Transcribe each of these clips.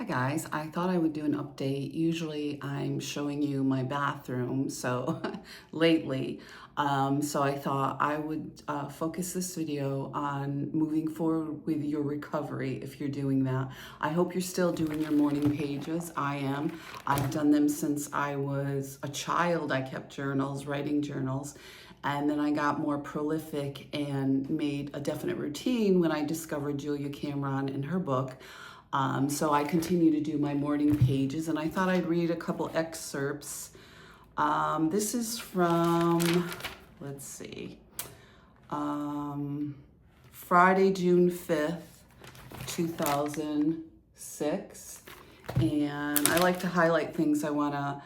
Hi guys, I thought I would do an update. Usually I'm showing you my bathroom, so lately. So I thought I would focus this video on moving forward with your recovery if you're doing that. I hope you're still doing your morning pages. I am. I've done them since I was a child. I kept journals, writing journals. And then I got more prolific and made a definite routine when I discovered Julia Cameron in her book. So I continue to do my morning pages, and I thought I'd read a couple excerpts. This is from, let's see, Friday, June 5th, 2006. And I like to highlight things I want to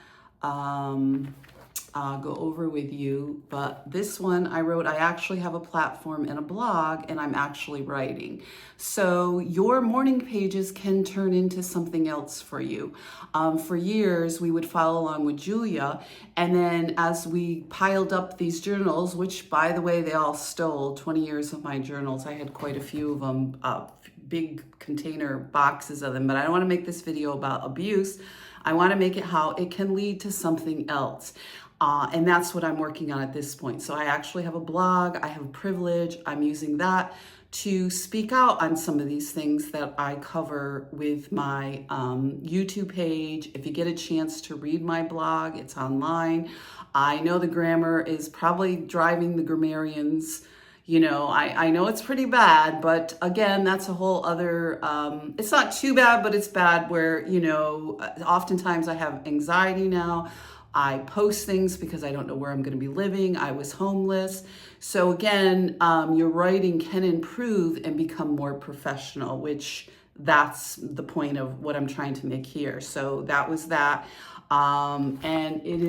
go over with you, but this one I wrote, I actually have a platform and a blog, and I'm actually writing. So your morning pages can turn into something else for you. For years, we would follow along with Julia, and then as we piled up these journals, which by the way, they all stole 20 years of my journals. I had quite a few of them, big container boxes of them, but I don't want to make this video about abuse. I want to make it how it can lead to something else. And that's what I'm working on at this point. So I actually have a blog, I have a privilege, I'm using that to speak out on some of these things that I cover with my YouTube page. If you get a chance to read my blog, it's online. I know the grammar is probably driving the grammarians. You know, I know it's pretty bad, but again, that's a whole other, it's not too bad, but it's bad where, you know, oftentimes I have anxiety now. I post things because I don't know where I'm going to be living. I was homeless. So again, your writing can improve and become more professional, which that's the point of what I'm trying to make here. So that was that. And it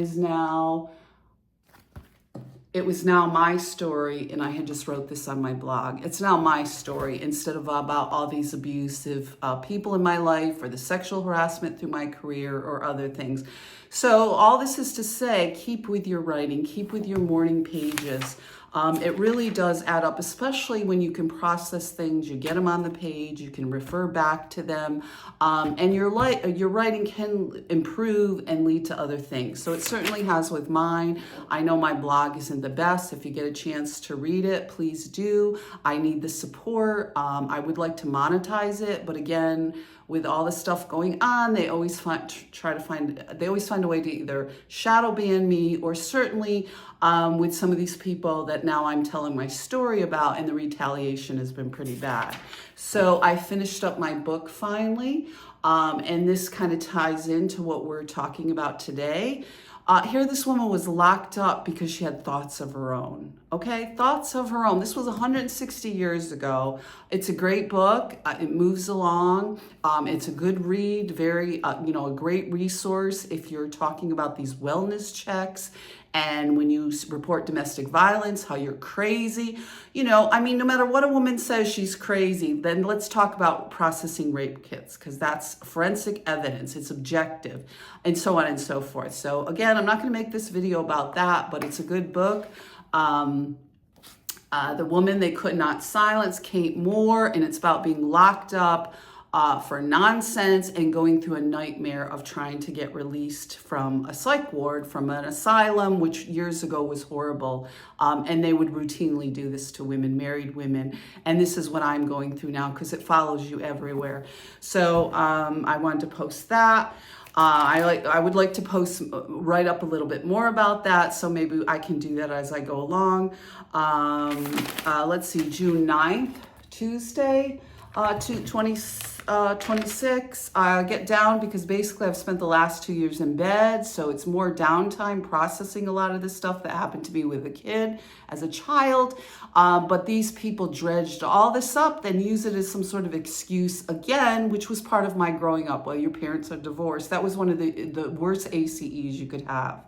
was now my story, and I had just wrote this on my blog. It's now my story instead of about all these abusive people in my life or the sexual harassment through my career or other things. So all this is to say, keep with your writing, keep with your morning pages. It really does add up, especially when you can process things, you get them on the page, you can refer back to them, and your writing can improve and lead to other things. So it certainly has with mine. I know my blog isn't the best. If you get a chance to read it, please do. I need the support. I would like to monetize it, but again, with all the stuff going on, they always find a way to either shadow ban me or certainly with some of these people that now I'm telling my story about, and the retaliation has been pretty bad. So I finished up my book finally, and this kind of ties into what we're talking about today. Here this woman was locked up because she had thoughts of her own. Okay, thoughts of her own. This was 160 years ago. It's a great book. It moves along. It's a good read, very, a great resource if you're talking about these wellness checks. And when you report domestic violence, how you're crazy. You know, I mean, no matter what a woman says she's crazy, then let's talk about processing rape kits, because that's forensic evidence, it's objective, and so on and so forth. So again, I'm not going to make this video about that, but it's a good book. The Woman They Could Not Silence, Kate Moore, and it's about being locked up for nonsense and going through a nightmare of trying to get released from a psych ward, from an asylum, which years ago was horrible. And they would routinely do this to women, married women. And this is what I'm going through now because it follows you everywhere. So I wanted to post that. I would like to write up a little bit more about that, so maybe I can do that as I go along. Let's see, June 9th, Tuesday, 26. I get down because basically I've spent the last 2 years in bed, so it's more downtime processing a lot of the stuff that happened to me with a kid as a child. But these people dredged all this up, then use it as some sort of excuse again, which was part of my growing up. Well, your parents are divorced. That was one of the worst ACEs you could have.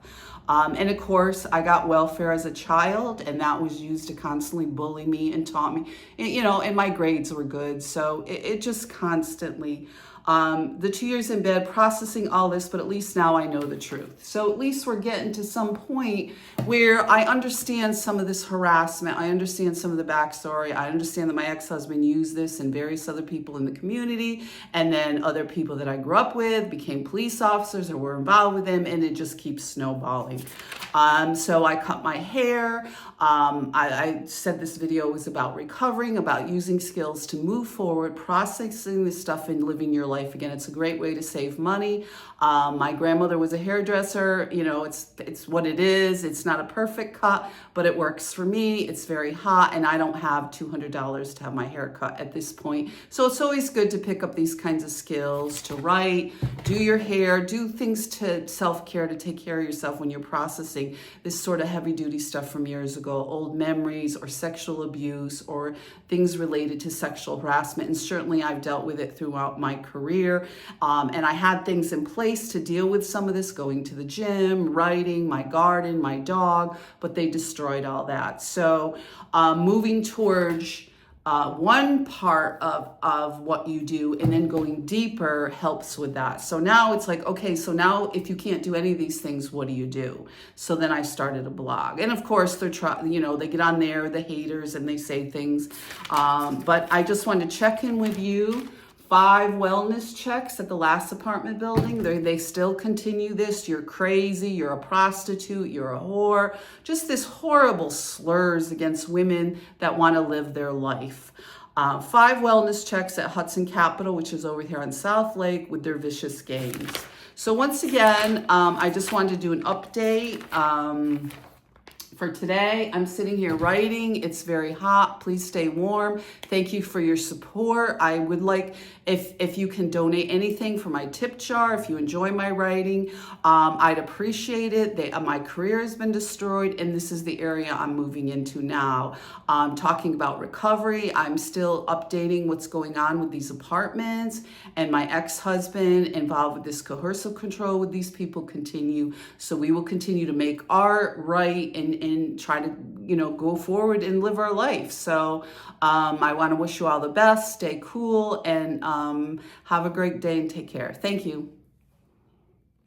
And of course, I got welfare as a child, and that was used to constantly bully me and taunt me, and my grades were good. So it just constantly, the 2 years in bed processing all this, but at least now I know the truth. So at least we're getting to some point where I understand some of this harassment. I understand some of the backstory. I understand that my ex-husband used this and various other people in the community, and then other people that I grew up with became police officers or were involved with him, and it just keeps snowballing. So I cut my hair. I said this video was about recovering, about using skills to move forward, processing this stuff and living your life again. It's a great way to save money. My grandmother was a hairdresser. It's what it is. It's not a perfect cut, but it works for me. It's very hot, and I don't have $200 to have my hair cut at this point. So it's always good to pick up these kinds of skills, to write, do your hair, do things to self-care, to take care of yourself when you're processing this sort of heavy-duty stuff from years ago, old memories or sexual abuse or things related to sexual harassment. And certainly I've dealt with it throughout my career. And I had things in place to deal with some of this, going to the gym, writing, my garden, my dog, but they destroyed all that. So moving towards one part of what you do and then going deeper helps with that. So now it's like, okay, so now if you can't do any of these things, what do you do? So then I started a blog. And of course they get on there, the haters, and they say things. But I just wanted to check in with you. 5 wellness checks at the last apartment building. They still continue this. You're crazy. You're a prostitute. You're a whore. Just this horrible slurs against women that want to live their life. 5 wellness checks at Hudson Capital, which is over here on South Lake, with their vicious games. So once again, I just wanted to do an update. For today, I'm sitting here writing. It's very hot. Please stay warm. Thank you for your support. I would like, if you can donate anything for my tip jar, if you enjoy my writing, I'd appreciate it. My career has been destroyed, and this is the area I'm moving into now. Talking about recovery, I'm still updating what's going on with these apartments, and my ex-husband involved with this coercive control with these people continue. So we will continue to make art, write, and try to, go forward and live our life. So I want to wish you all the best. Stay cool, and have a great day, and take care. Thank you.